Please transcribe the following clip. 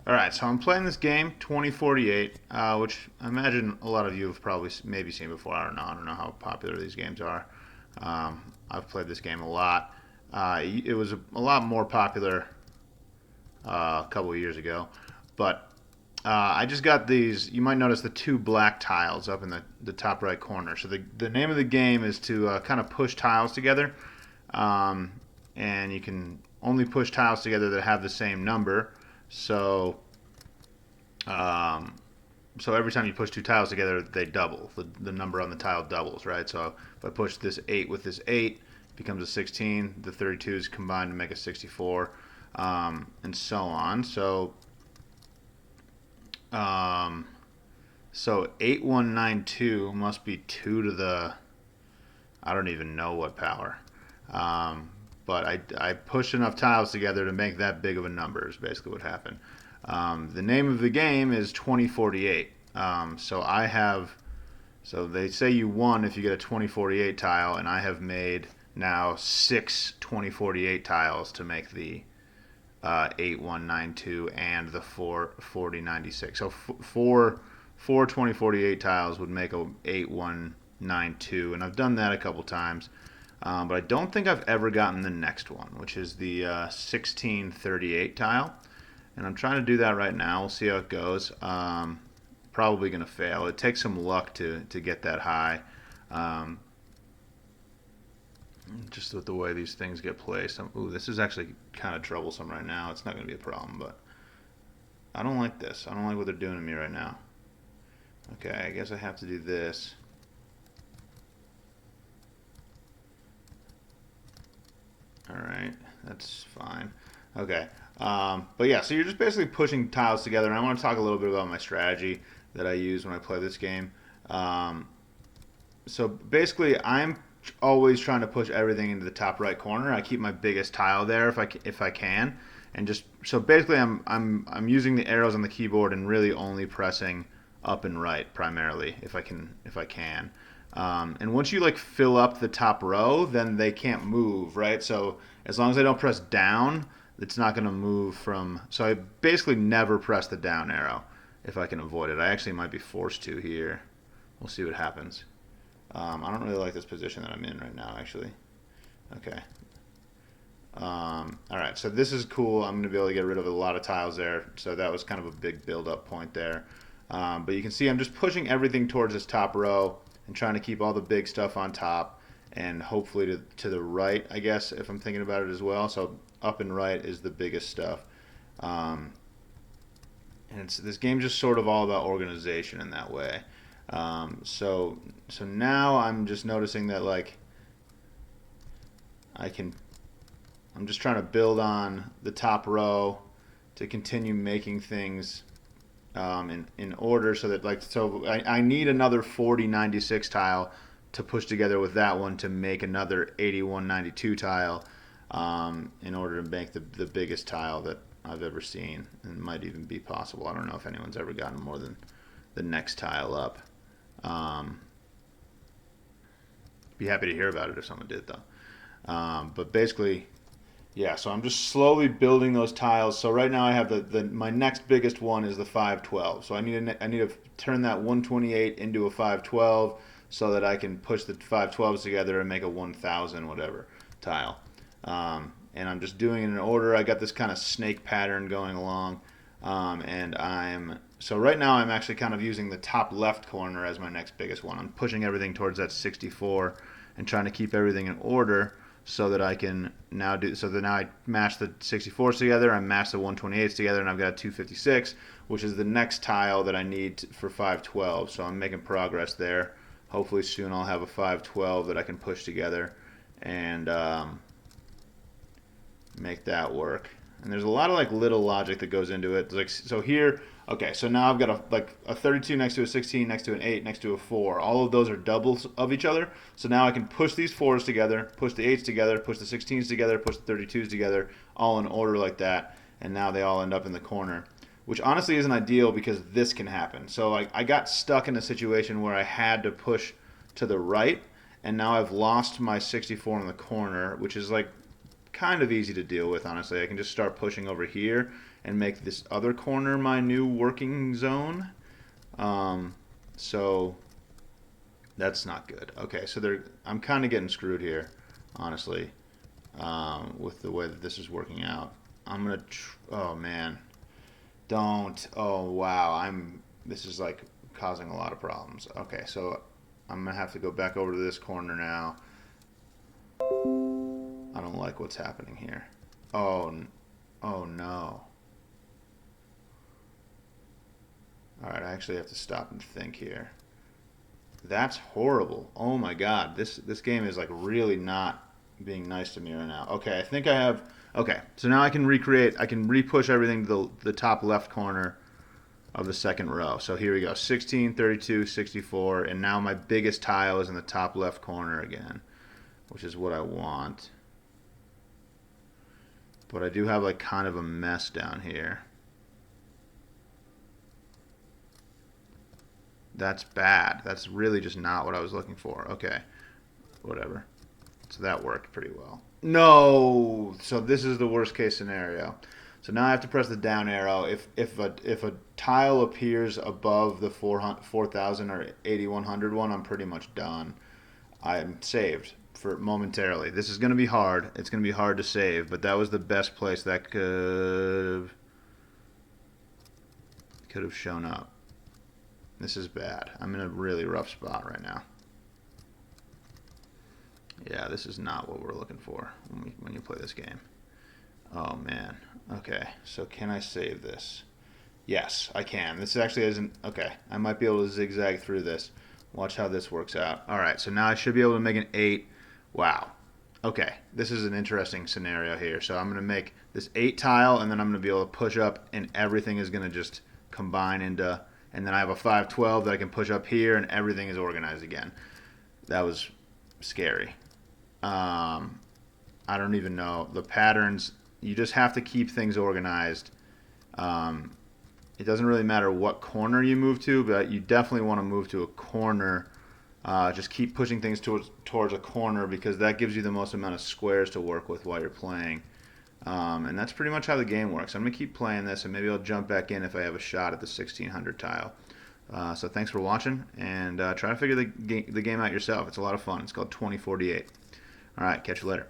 All right, so I'm playing this game 2048, which I imagine a lot of you have probably maybe seen before. I don't know. I don't know how popular these games are. I've played this game a lot. It was a lot more popular a couple of years ago, but I just got these. You might notice the two black tiles up in the top right corner. So the name of the game is to kind of push tiles together, um, and you can only push tiles together that have the same number. So um, so every time you push two tiles together, they double. The number on the tile doubles, right? So if I push this 8 with this 8, it becomes a 16. The 32s combine to make a 64, and so on. Um, so 8192 must be 2 to the, I don't even know what power. Um, but I pushed enough tiles together to make that big of a number, is basically what happened. The name of the game is 2048. So I have, so they say you won if you get a 2048 tile, and I have made now 6 2048 tiles to make the 8192 and the 44096. So four 2048 tiles would make a 8192, and I've done that a couple times. But I don't think I've ever gotten the next one, which is the 1638 tile. And I'm trying to do that right now. We'll see how it goes. Probably going to fail. It takes some luck to get that high. Um, just with the way these things get placed. Ooh, this is actually kind of troublesome right now. It's not going to be a problem, but I don't like this. I don't like what they're doing to me right now. Okay, I guess I have to do this. All right, that's fine. Okay, but yeah, so you're just basically pushing tiles together, and I want to talk a little bit about my strategy that I use when I play this game. Um, so basically, I'm always trying to push everything into the top right corner. I keep my biggest tile there if I can, and just so basically, I'm using the arrows on the keyboard and really only pressing up and right primarily if I can. And once you like fill up the top row, then they can't move, right? So as long as I don't press down, it's not going to move from. So I basically never press the down arrow if I can avoid it. I actually might be forced to here. We'll see what happens. I don't really like this position that I'm in right now, actually. Okay. All right, so this is cool. I'm going to be able to get rid of a lot of tiles there. So that was kind of a big build-up point there. But you can see I'm just pushing everything towards this top row and trying to keep all the big stuff on top and hopefully to the right, I guess, if I'm thinking about it as well. So up and right is the biggest stuff. Um, and this game's just sort of all about organization in that way. So now I'm just noticing that like I can I'm just trying to build on the top row to continue making things in order so that I need another 4096 tile to push together with that one to make another 8192 tile in order to make the biggest tile that I've ever seen, and it might even be possible. I don't know if anyone's ever gotten more than the next tile up. Um, be happy to hear about it if someone did though. But basically, yeah, so I'm just slowly building those tiles. So right now I have my next biggest one is the 512. So I need to turn that 128 into a 512 so that I can push the 512s together and make a 1000 whatever tile. And I'm just doing it in order. I got this kind of snake pattern going along. And so right now I'm actually kind of using the top left corner as my next biggest one. I'm pushing everything towards that 64 and trying to keep everything in order so that I can now I match the 64s together, I match the 128s together, and I've got a 256, which is the next tile that I need for 512. So I'm making progress there. Hopefully soon I'll have a 512 that I can push together and make that work. And there's a lot of like little logic that goes into it. Like so here, okay, so now I've got a 32 next to a 16, next to an 8, next to a 4. All of those are doubles of each other. So now I can push these 4s together, push the 8s together, push the 16s together, push the 32s together, all in order like that. And now they all end up in the corner, which honestly isn't ideal because this can happen. So I got stuck in a situation where I had to push to the right, and now I've lost my 64 in the corner, which is like kind of easy to deal with, honestly. I can just start pushing over here, and make this other corner my new working zone. So that's not good. Okay, so I'm kind of getting screwed here, honestly, with the way that this is working out. I'm gonna. Oh man, don't. Oh wow, This is like causing a lot of problems. Okay, so I'm gonna have to go back over to this corner now. I don't like what's happening here. Oh no. All right, I actually have to stop and think here. That's horrible. Oh my God, this game is like really not being nice to me right now. Okay, I think I have. Okay, so now I can recreate. I can re-push everything to the top left corner of the second row. So here we go, 16, 32, 64, and now my biggest tile is in the top left corner again, which is what I want. But I do have like kind of a mess down here. That's bad. That's really just not what I was looking for. Okay, whatever. So that worked pretty well. No! So this is the worst case scenario. So now I have to press the down arrow. If a tile appears above the 4000 or 8100 one, I'm pretty much done. I'm saved for momentarily. This is going to be hard. It's going to be hard to save, but that was the best place that could have shown up. This is bad. I'm in a really rough spot right now. Yeah, this is not what we're looking for when you play this game. Oh man. Okay, so can I save this? Yes, I can. This actually isn't... Okay, I might be able to zigzag through this. Watch how this works out. Alright, so now I should be able to make an 8. Wow. Okay, this is an interesting scenario here. So I'm going to make this 8 tile, and then I'm going to be able to push up, and everything is going to just combine into... And then I have a 512 that I can push up here, and everything is organized again. That was scary. I don't even know. The patterns, you just have to keep things organized. It doesn't really matter what corner you move to, but you definitely want to move to a corner. Just keep pushing things towards a corner because that gives you the most amount of squares to work with while you're playing. And that's pretty much how the game works. I'm going to keep playing this, and maybe I'll jump back in if I have a shot at the 1600 tile. So thanks for watching, and try to figure the game out yourself. It's a lot of fun. It's called 2048. All right, catch you later.